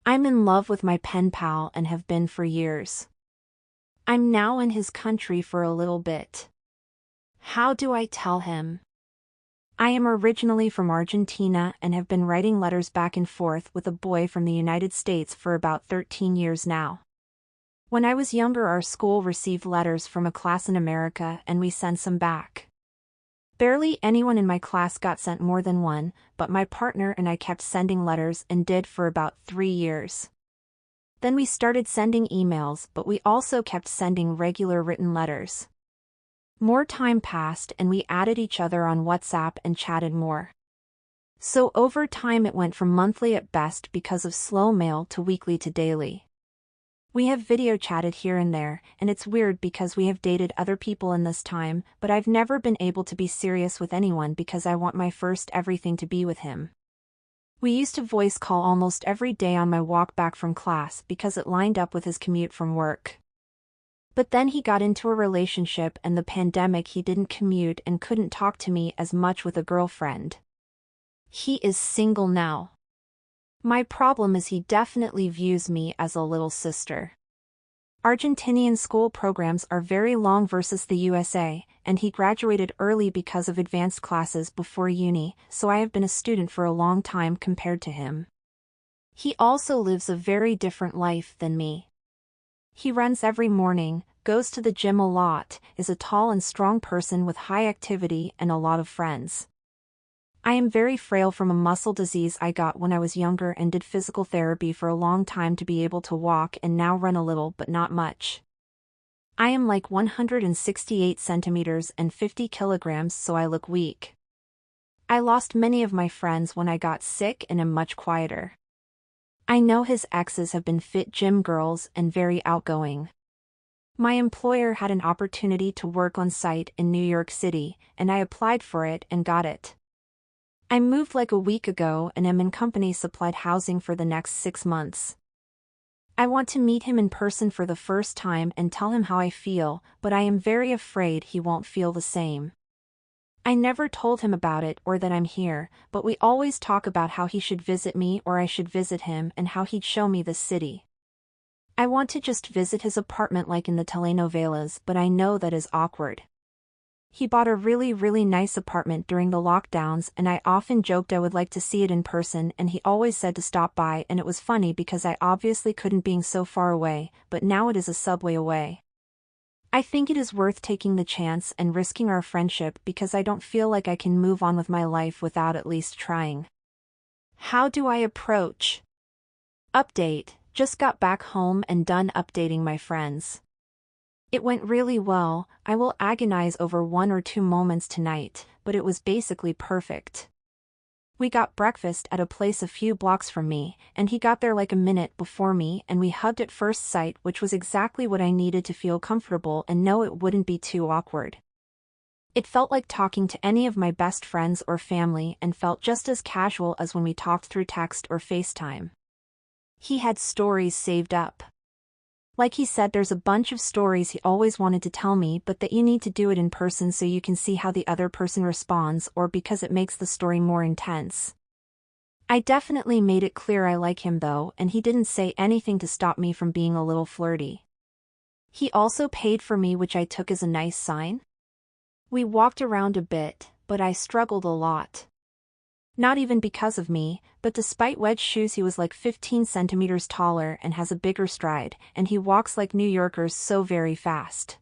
I'm in love with my pen pal and have been for years. I'm now in his country for a little bit. How do I tell him? I am originally from Argentina and have been writing letters back and forth with a boy from the United States for about 13 years now. When I was younger, our school received letters from a class in America and we sent some back. Barely anyone in my class got sent more than one, but my partner and I kept sending letters and did for about 3 years. Then we started sending emails, but we also kept sending regular written letters. More time passed and we added each other on WhatsApp and chatted more. So over time it went from monthly at best because of slow mail to weekly to daily. We have video chatted here and there, and it's weird because we have dated other people in this time, but I've never been able to be serious with anyone because I want my first everything to be with him. We used to voice call almost every day on my walk back from class because it lined up with his commute from work. But then he got into a relationship and the pandemic he didn't commute and couldn't talk to me as much with a girlfriend. He is single now. My problem is he definitely views me as a little sister. Argentinian school programs are very long versus the USA, and he graduated early because of advanced classes before uni, so I have been a student for a long time compared to him. He also lives a very different life than me. He runs every morning, goes to the gym a lot, is a tall and strong person with high activity and a lot of friends. I am very frail from a muscle disease I got when I was younger and did physical therapy for a long time to be able to walk and now run a little but not much. I am like 168 centimeters and 50 kilograms, so I look weak. I lost many of my friends when I got sick and am much quieter. I know his exes have been fit gym girls and very outgoing. My employer had an opportunity to work on site in New York City, and I applied for it and got it. I moved like a week ago and am in company-supplied housing for the next 6 months. I want to meet him in person for the first time and tell him how I feel, but I am very afraid he won't feel the same. I never told him about it or that I'm here, but we always talk about how he should visit me or I should visit him and how he'd show me the city. I want to just visit his apartment like in the telenovelas, but I know that is awkward. He bought a really nice apartment during the lockdowns and I often joked I would like to see it in person and he always said to stop by, and it was funny because I obviously couldn't being so far away, but now it is a subway away. I think it is worth taking the chance and risking our friendship because I don't feel like I can move on with my life without at least trying. How do I approach? Update: just got back home and done updating my friends. It went really well. I will agonize over 1 or 2 moments tonight, but it was basically perfect. We got breakfast at a place a few blocks from me, and he got there like a minute before me and we hugged at first sight, which was exactly what I needed to feel comfortable and know it wouldn't be too awkward. It felt like talking to any of my best friends or family and felt just as casual as when we talked through text or FaceTime. He had stories saved up. Like he said, there's a bunch of stories he always wanted to tell me, but that you need to do it in person so you can see how the other person responds or because it makes the story more intense. I definitely made it clear I like him though, and he didn't say anything to stop me from being a little flirty. He also paid for me, which I took as a nice sign. We walked around a bit, but I struggled a lot. Not even because of me, but despite wedge shoes he was like 15 centimeters taller and has a bigger stride, and he walks like New Yorkers so very fast.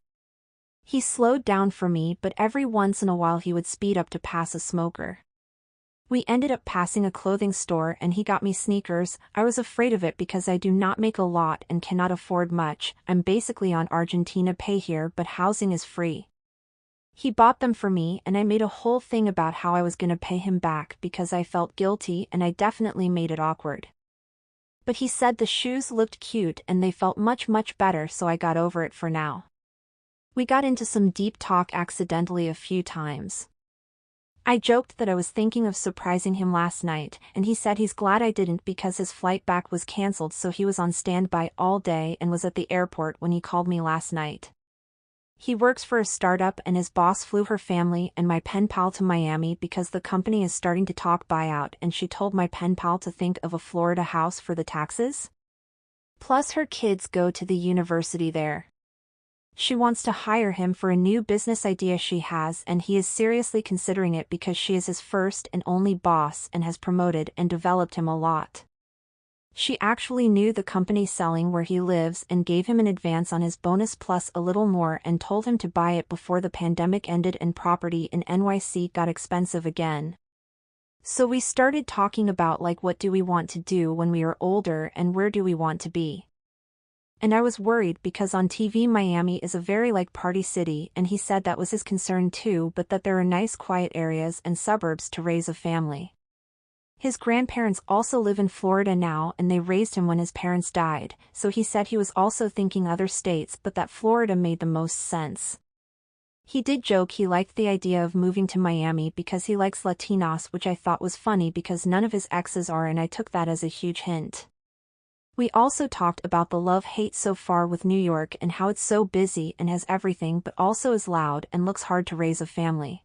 He slowed down for me, but every once in a while he would speed up to pass a smoker. We ended up passing a clothing store and he got me sneakers. I was afraid of it because I do not make a lot and cannot afford much. I'm basically on Argentina pay here, but housing is free. He bought them for me and I made a whole thing about how I was gonna pay him back because I felt guilty and I definitely made it awkward. But he said the shoes looked cute and they felt much better, so I got over it for now. We got into some deep talk accidentally a few times. I joked that I was thinking of surprising him last night, and he said he's glad I didn't because his flight back was cancelled, so he was on standby all day and was at the airport when he called me last night. He works for a startup and his boss flew her family and my pen pal to Miami because the company is starting to talk buyout, and she told my pen pal to think of a Florida house for the taxes. Plus her kids go to the university there. She wants to hire him for a new business idea she has, and he is seriously considering it because she is his first and only boss and has promoted and developed him a lot. She actually knew the company selling where he lives and gave him an advance on his bonus plus a little more and told him to buy it before the pandemic ended and property in NYC got expensive again. So we started talking about what do we want to do when we are older and where do we want to be. And I was worried because on TV Miami is a very party city, and he said that was his concern too, but that there are nice quiet areas and suburbs to raise a family. His grandparents also live in Florida now and they raised him when his parents died, so he said he was also thinking other states but that Florida made the most sense. He did joke he liked the idea of moving to Miami because he likes Latinos, which I thought was funny because none of his exes are, and I took that as a huge hint. We also talked about the love-hate so far with New York and how it's so busy and has everything but also is loud and looks hard to raise a family.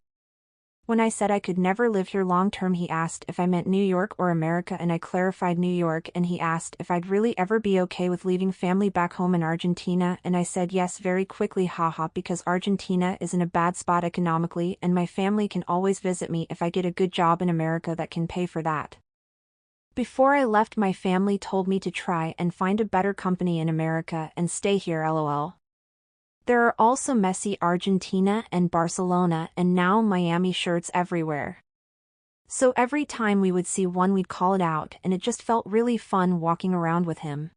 When I said I could never live here long-term, he asked if I meant New York or America, and I clarified New York, and he asked if I'd really ever be okay with leaving family back home in Argentina, and I said yes very quickly, haha, because Argentina is in a bad spot economically and my family can always visit me if I get a good job in America that can pay for that. Before I left, my family told me to try and find a better company in America and stay here, lol. There are also Messi Argentina and Barcelona and now Miami shirts everywhere. So every time we would see one we'd call it out, and it just felt really fun walking around with him.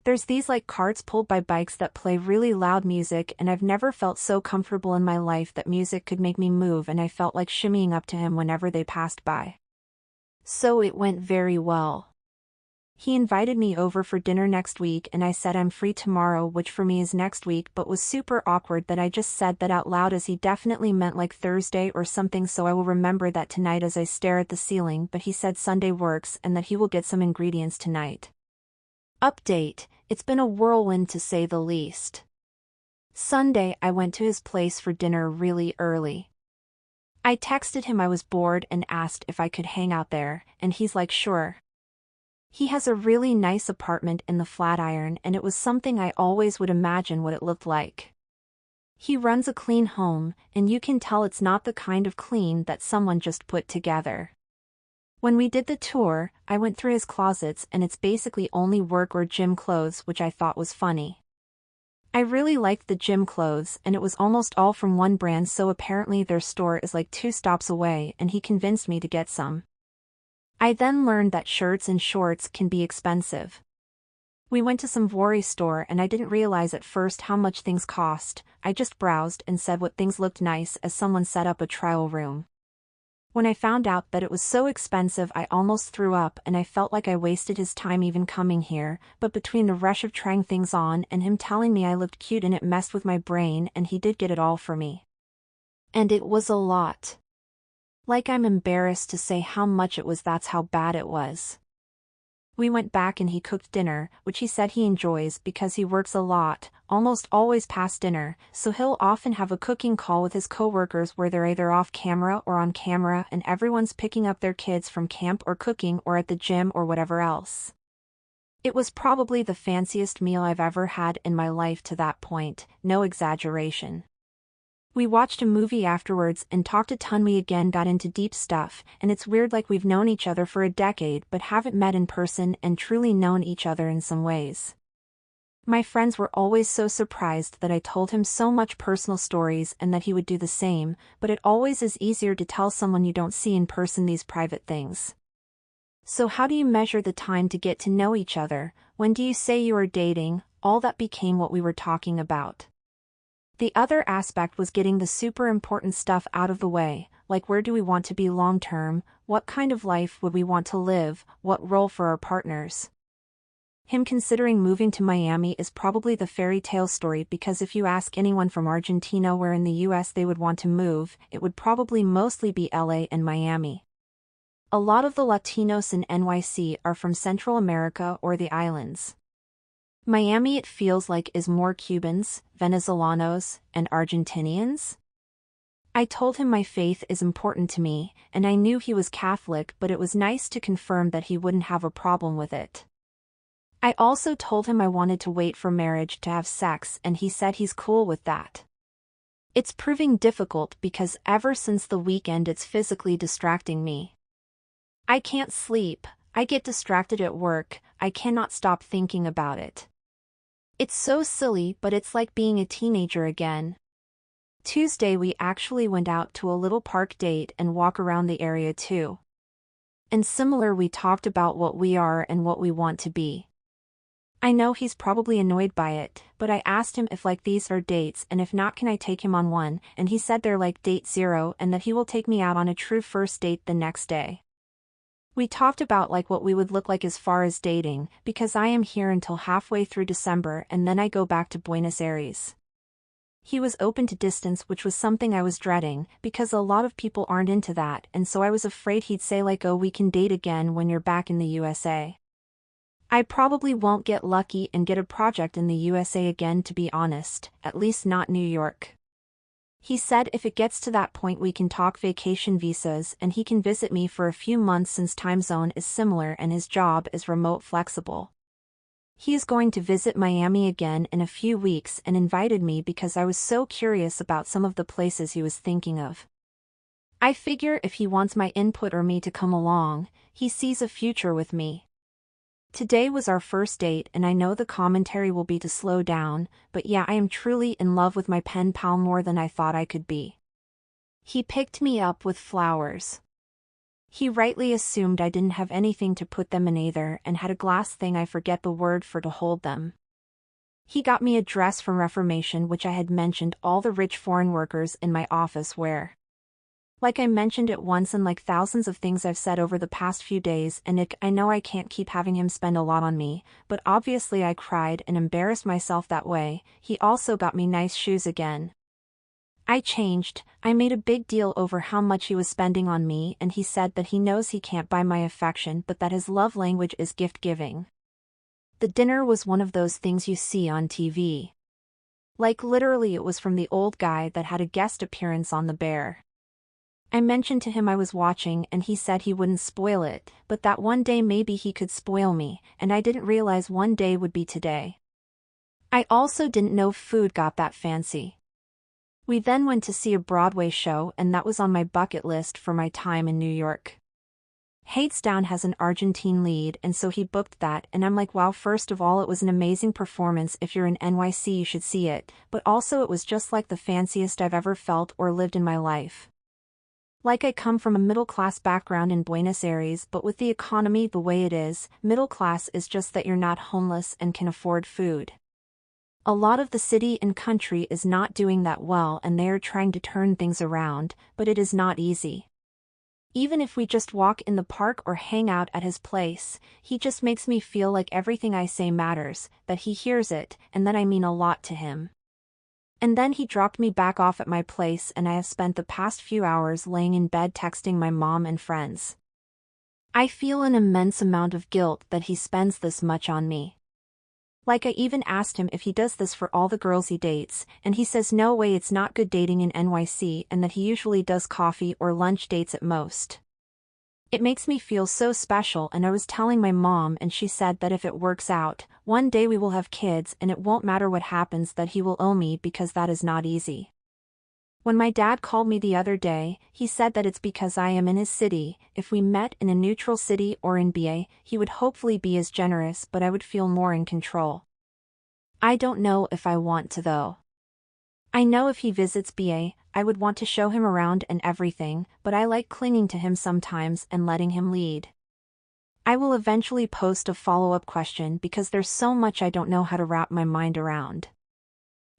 There's these carts pulled by bikes that play really loud music, and I've never felt so comfortable in my life that music could make me move, and I felt like shimmying up to him whenever they passed by. So it went very well. He invited me over for dinner next week and I said I'm free tomorrow, which for me is next week, but was super awkward that I just said that out loud as he definitely meant Thursday or something, so I will remember that tonight as I stare at the ceiling, but he said Sunday works and that he will get some ingredients tonight. Update: it's been a whirlwind to say the least. Sunday I went to his place for dinner really early. I texted him I was bored and asked if I could hang out there, and he's like sure. He has a really nice apartment in the Flatiron, and it was something I always would imagine what it looked like. He runs a clean home, and you can tell it's not the kind of clean that someone just put together. When we did the tour, I went through his closets and it's basically only work or gym clothes, which I thought was funny. I really liked the gym clothes, and it was almost all from one brand, so apparently their store is 2 stops away, and he convinced me to get some. I then learned that shirts and shorts can be expensive. We went to some Vuori store and I didn't realize at first how much things cost. I just browsed and said what things looked nice as someone set up a trial room. When I found out that it was so expensive, I almost threw up and I felt like I wasted his time even coming here, but between the rush of trying things on and him telling me I looked cute and it messed with my brain, and he did get it all for me. And it was a lot. I'm embarrassed to say how much it was, that's how bad it was. We went back and he cooked dinner, which he said he enjoys because he works a lot, almost always past dinner, so he'll often have a cooking call with his coworkers where they're either off camera or on camera and everyone's picking up their kids from camp or cooking or at the gym or whatever else. It was probably the fanciest meal I've ever had in my life to that point, no exaggeration. We watched a movie afterwards and talked a ton. We again got into deep stuff, and it's weird we've known each other for a decade but haven't met in person and truly known each other in some ways. My friends were always so surprised that I told him so much personal stories and that he would do the same, but it always is easier to tell someone you don't see in person these private things. So how do you measure the time to get to know each other? When do you say you are dating? All that became what we were talking about. The other aspect was getting the super important stuff out of the way, where do we want to be long term, what kind of life would we want to live, what role for our partners. Him considering moving to Miami is probably the fairy tale story, because if you ask anyone from Argentina where in the US they would want to move, it would probably mostly be LA and Miami. A lot of the Latinos in NYC are from Central America or the islands. Miami, it feels is more Cubans, Venezolanos, and Argentinians. I told him my faith is important to me, and I knew he was Catholic, but it was nice to confirm that he wouldn't have a problem with it. I also told him I wanted to wait for marriage to have sex, and he said he's cool with that. It's proving difficult because ever since the weekend it's physically distracting me. I can't sleep, I get distracted at work, I cannot stop thinking about it. It's so silly, but it's like being a teenager again. Tuesday we actually went out to a little park date and walk around the area too. And similar, we talked about what we are and what we want to be. I know he's probably annoyed by it, but I asked him if like these are dates and if not can I take him on one, and he said they're like date 0 and that he will take me out on a true first date the next day. We talked about like what we would look like as far as dating, because I am here until halfway through December and then I go back to Buenos Aires. He was open to distance, which was something I was dreading, because a lot of people aren't into that, and so I was afraid he'd say like, oh, we can date again when you're back in the USA. I probably won't get lucky and get a project in the USA again, to be honest, at least not New York. He said if it gets to that point we can talk vacation visas and he can visit me for a few months since time zone is similar and his job is remote flexible. He is going to visit Miami again in a few weeks and invited me because I was so curious about some of the places he was thinking of. I figure if he wants my input or me to come along, he sees a future with me. Today was our first date and I know the commentary will be to slow down, but yeah, I am truly in love with my pen pal more than I thought I could be. He picked me up with flowers. He rightly assumed I didn't have anything to put them in either and had a glass thing I forget the word for to hold them. He got me a dress from Reformation, which I had mentioned all the rich foreign workers in my office wear. Like I mentioned it once and like thousands of things I've said over the past few days, and I know I can't keep having him spend a lot on me, but obviously I cried and embarrassed myself that way. He also got me nice shoes again. I changed, I made a big deal over how much he was spending on me, and he said that he knows he can't buy my affection but that his love language is gift-giving. The dinner was one of those things you see on TV. Like literally it was from the old guy that had a guest appearance on The Bear. I mentioned to him I was watching and he said he wouldn't spoil it, but that one day maybe he could spoil me, and I didn't realize one day would be today. I also didn't know food got that fancy. We then went to see a Broadway show and that was on my bucket list for my time in New York. Hadestown has an Argentine lead and so he booked that and I'm like, wow, first of all it was an amazing performance, if you're in NYC you should see it, but also it was just like the fanciest I've ever felt or lived in my life. Like I come from a middle-class background in Buenos Aires, but with the economy the way it is, middle class is just that you're not homeless and can afford food. A lot of the city and country is not doing that well and they are trying to turn things around, but it is not easy. Even if we just walk in the park or hang out at his place, he just makes me feel like everything I say matters, that he hears it, and that I mean a lot to him. And then he dropped me back off at my place and I have spent the past few hours laying in bed texting my mom and friends. I feel an immense amount of guilt that he spends this much on me. Like I even asked him if he does this for all the girls he dates, and he says no way, it's not good dating in NYC and that he usually does coffee or lunch dates at most. It makes me feel so special, and I was telling my mom and she said that if it works out, one day we will have kids and it won't matter what happens, that he will owe me because that is not easy. When my dad called me the other day, he said that it's because I am in his city. If we met in a neutral city or in BA, he would hopefully be as generous, but I would feel more in control. I don't know if I want to though. I know if he visits BA, I would want to show him around and everything, but I like clinging to him sometimes and letting him lead. I will eventually post a follow-up question because there's so much I don't know how to wrap my mind around.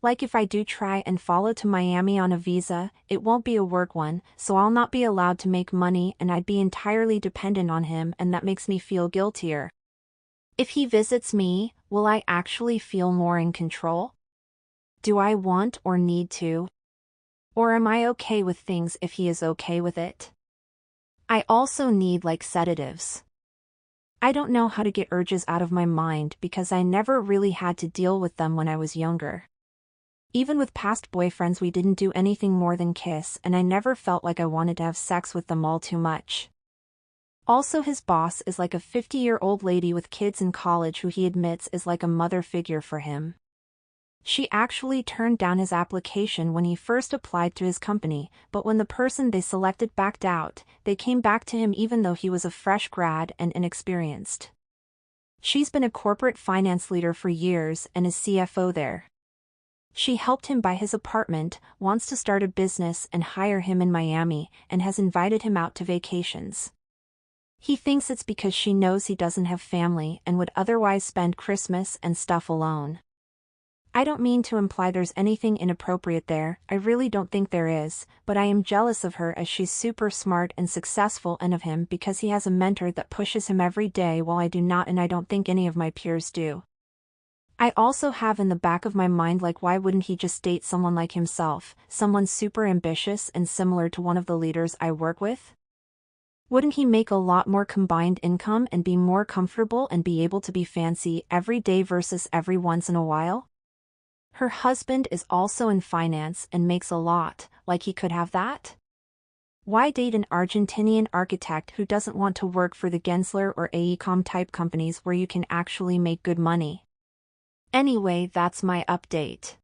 Like if I do try and follow to Miami on a visa, it won't be a work one, so I'll not be allowed to make money and I'd be entirely dependent on him, and that makes me feel guiltier. If he visits me, will I actually feel more in control? Do I want or need to? Or am I okay with things if he is okay with it? I also need like sedatives. I don't know how to get urges out of my mind because I never really had to deal with them when I was younger. Even with past boyfriends we didn't do anything more than kiss, and I never felt like I wanted to have sex with them all too much. Also, his boss is like a 50-year-old lady with kids in college who he admits is like a mother figure for him. She actually turned down his application when he first applied to his company, but when the person they selected backed out, they came back to him even though he was a fresh grad and inexperienced. She's been a corporate finance leader for years and is CFO there. She helped him buy his apartment, wants to start a business and hire him in Miami, and has invited him out to vacations. He thinks it's because she knows he doesn't have family and would otherwise spend Christmas and stuff alone. I don't mean to imply there's anything inappropriate there, I really don't think there is, but I am jealous of her as she's super smart and successful, and of him because he has a mentor that pushes him every day while I do not, and I don't think any of my peers do. I also have in the back of my mind, like, why wouldn't he just date someone like himself, someone super ambitious and similar to one of the leaders I work with? Wouldn't he make a lot more combined income and be more comfortable and be able to be fancy every day versus every once in a while? Her husband is also in finance and makes a lot, like he could have that? Why date an Argentinian architect who doesn't want to work for the Gensler or AECOM type companies where you can actually make good money? Anyway, that's my update.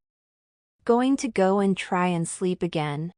Going to go and try and sleep again.